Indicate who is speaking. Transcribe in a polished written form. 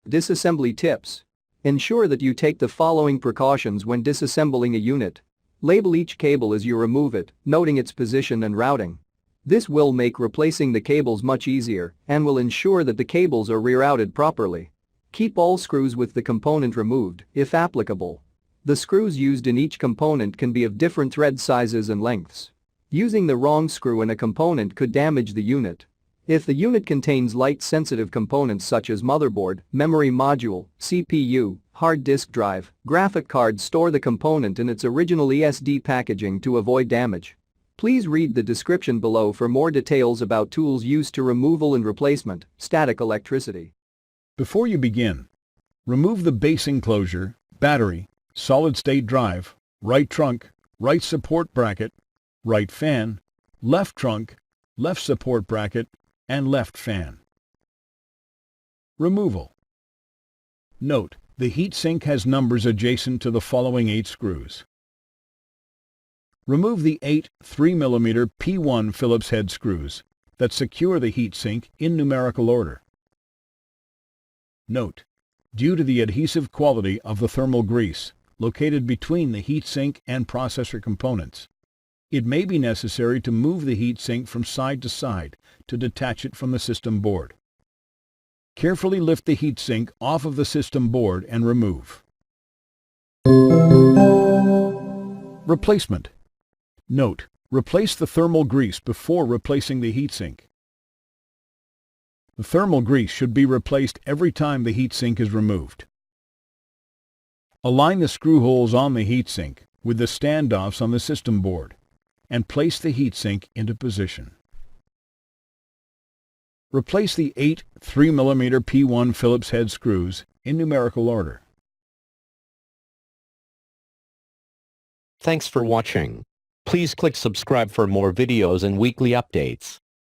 Speaker 1: Disassembly tips. Ensure that you take the following precautions when disassembling a unit. Label each cable as you remove it, noting its position and routing. This will make replacing the cables much easier and will ensure that the cables are rerouted properly. Keep all screws with the component removed, if applicable. The screws used in each component can be of different thread sizes and lengths. Using the wrong screw in a component could damage the unit. If the unit contains light-sensitive components such as motherboard, memory module, CPU, hard disk drive, graphic card, store the component in its original ESD packaging to avoid damage. Please read the description below for more details about tools used to removal and replacement, static electricity.
Speaker 2: Before you begin, remove the base enclosure, battery, solid-state drive, right trunk, right support bracket, right fan, left trunk, left support bracket, and left fan. Removal. Note, the heatsink has numbers adjacent to the following 8 screws. Remove the 8 3mm P1 Phillips head screws that secure the heatsink in numerical order. Note, due to the adhesive quality of the thermal grease located between the heatsink and processor components, it may be necessary to move the heatsink from side to side to detach it from the system board. Carefully lift the heatsink off of the system board and remove. Replacement. Note, replace the thermal grease before replacing the heatsink. The thermal grease should be replaced every time the heatsink is removed. Align the screw holes on the heatsink with the standoffs on the system board and place the heatsink into position. Replace the 8 3mm P1 Phillips head screws in numerical order.
Speaker 3: Thanks for watching. Please click subscribe for more videos and weekly updates.